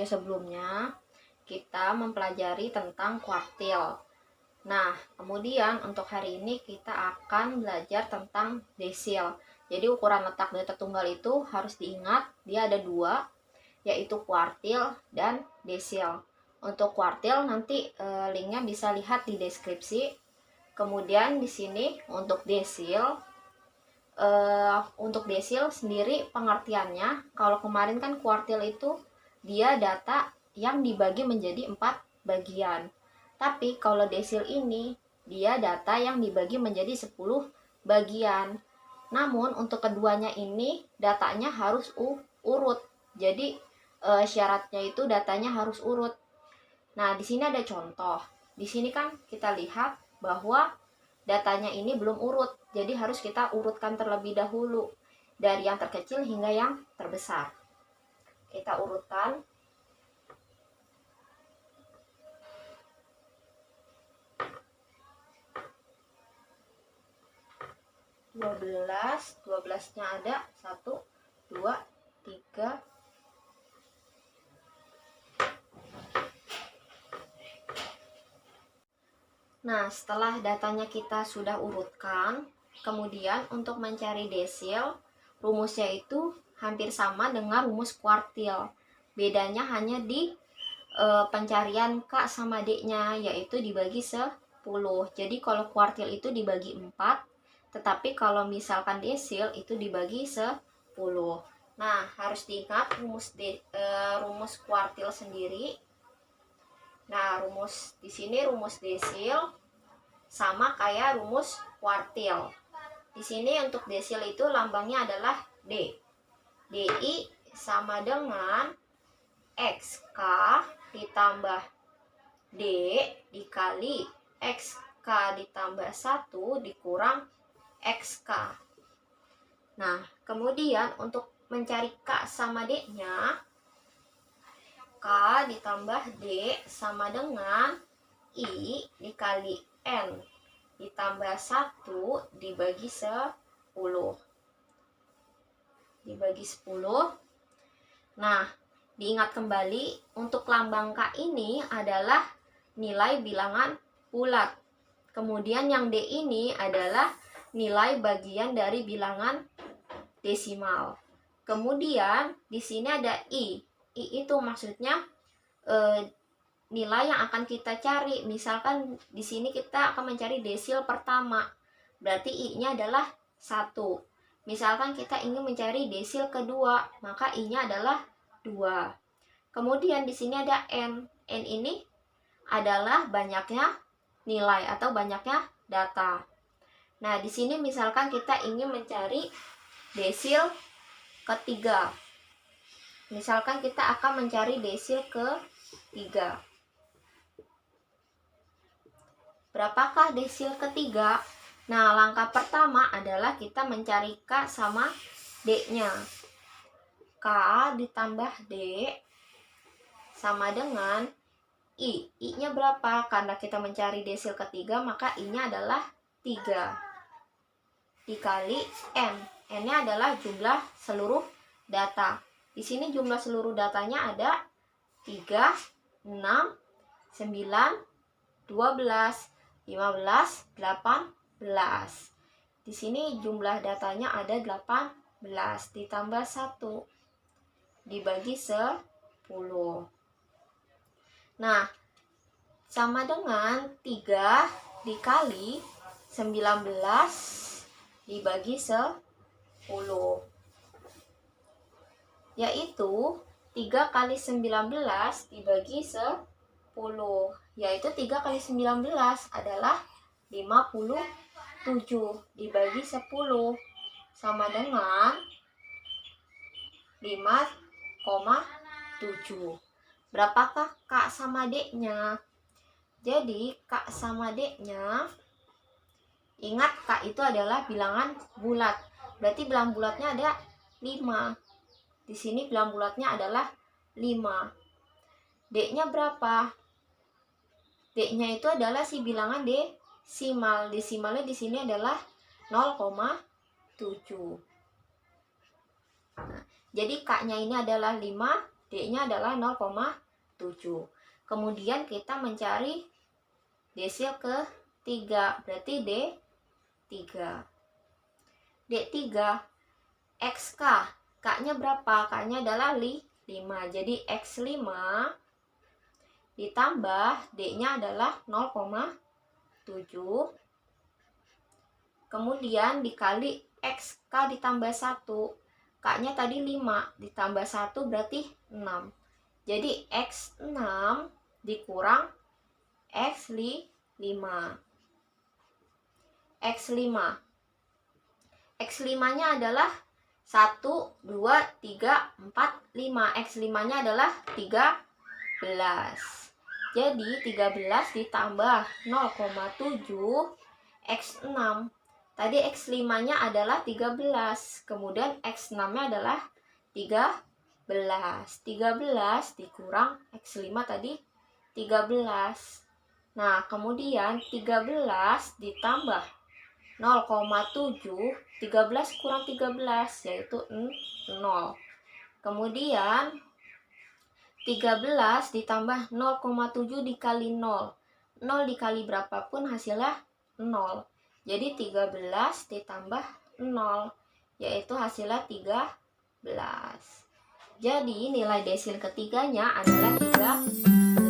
video sebelumnya kita mempelajari tentang kuartil. Nah, kemudian untuk hari ini kita akan belajar tentang desil. Jadi ukuran letak detak tunggal itu harus diingat, dia ada dua, yaitu kuartil dan desil. Untuk kuartil nanti linknya bisa lihat di deskripsi. Kemudian di sini untuk desil sendiri pengertiannya, kalau kemarin kan kuartil itu dia data yang dibagi menjadi 4 bagian. Tapi kalau desil ini dia data yang dibagi menjadi 10 bagian. Namun untuk keduanya ini datanya harus urut. Jadi syaratnya itu datanya harus urut. Nah, di sini ada contoh. Di sini kan kita lihat bahwa datanya ini belum urut. Jadi harus kita urutkan terlebih dahulu dari yang terkecil hingga yang terbesar. Kita urutkan. Dua belasnya ada 1, 2, 3. Nah, setelah datanya kita sudah urutkan, kemudian untuk mencari desil, rumusnya itu hampir sama dengan rumus kuartil. Bedanya hanya di pencarian K sama D-nya, yaitu dibagi 10. Jadi kalau kuartil itu dibagi 4, tetapi kalau misalkan desil itu dibagi 10. Nah, harus diingat rumus kuartil sendiri. Nah, di sini rumus desil sama kayak rumus kuartil. Di sini untuk desil itu lambangnya adalah D. DI sama dengan XK ditambah D dikali XK ditambah 1 dikurang XK. Nah, kemudian untuk mencari K sama D-nya, K ditambah D sama dengan I dikali N ditambah 1 dibagi 10. Dibagi 10. Nah, diingat kembali untuk lambang K ini adalah nilai bilangan bulat. Kemudian yang D ini adalah nilai bagian dari bilangan desimal. Kemudian di sini ada I. I itu maksudnya nilai yang akan kita cari. Misalkan di sini kita akan mencari desil pertama, berarti I-nya adalah 1. Misalkan kita ingin mencari desil kedua, maka I-nya adalah 2. Kemudian di sini ada N. N ini adalah banyaknya nilai atau banyaknya data. Nah, di sini misalkan kita ingin mencari desil ketiga. Misalkan kita akan mencari desil ketiga. Berapakah desil ketiga? Nah, langkah pertama adalah kita mencari K sama D-nya. K ditambah D sama dengan I. I-nya berapa? Karena kita mencari desil ketiga, maka I-nya adalah 3. Dikali N. N-nya adalah jumlah seluruh data. Di sini jumlah seluruh datanya ada 3, 6, 9, 12, 15, 18. Di sini jumlah datanya ada 18 ditambah 1 dibagi 10. Nah, sama dengan 3 dikali 19 dibagi 10, yaitu 3 kali 19 dibagi 10, yaitu 3 kali 19 adalah 57 dibagi 10 sama dengan 5,7. Berapakah K sama D-nya? Jadi K sama D-nya, ingat K itu adalah bilangan bulat. Berarti bilangan bulatnya ada 5. Di sini bilangan bulatnya adalah 5. D-nya berapa? D-nya itu adalah si bilangan desimal. Desimalnya di sini adalah 0,7. Nah, jadi K-nya ini adalah 5, D-nya adalah 0,7. Kemudian kita mencari desil ketiga, berarti D3. D3 XK, K-nya berapa? K-nya adalah 5. Jadi X5 ditambah D-nya adalah 0,7. Kemudian dikali XK ditambah 1. K-nya tadi 5 ditambah 1 berarti 6. Jadi X6 dikurang X5. X5. X5-nya adalah 1, 2, 3, 4, 5. X5-nya adalah 13. Jadi 13 ditambah 0,7 X6. Tadi X5-nya adalah 13. Kemudian X6-nya adalah 13. 13 dikurang X5 tadi 13. Nah, kemudian 13 ditambah 0,7, 13 kurang 13 yaitu 0. Kemudian 13 ditambah 0,7 dikali 0. 0 dikali berapapun hasilnya 0. Jadi 13 ditambah 0 yaitu hasilnya 13. Jadi nilai desil ketiganya adalah 3.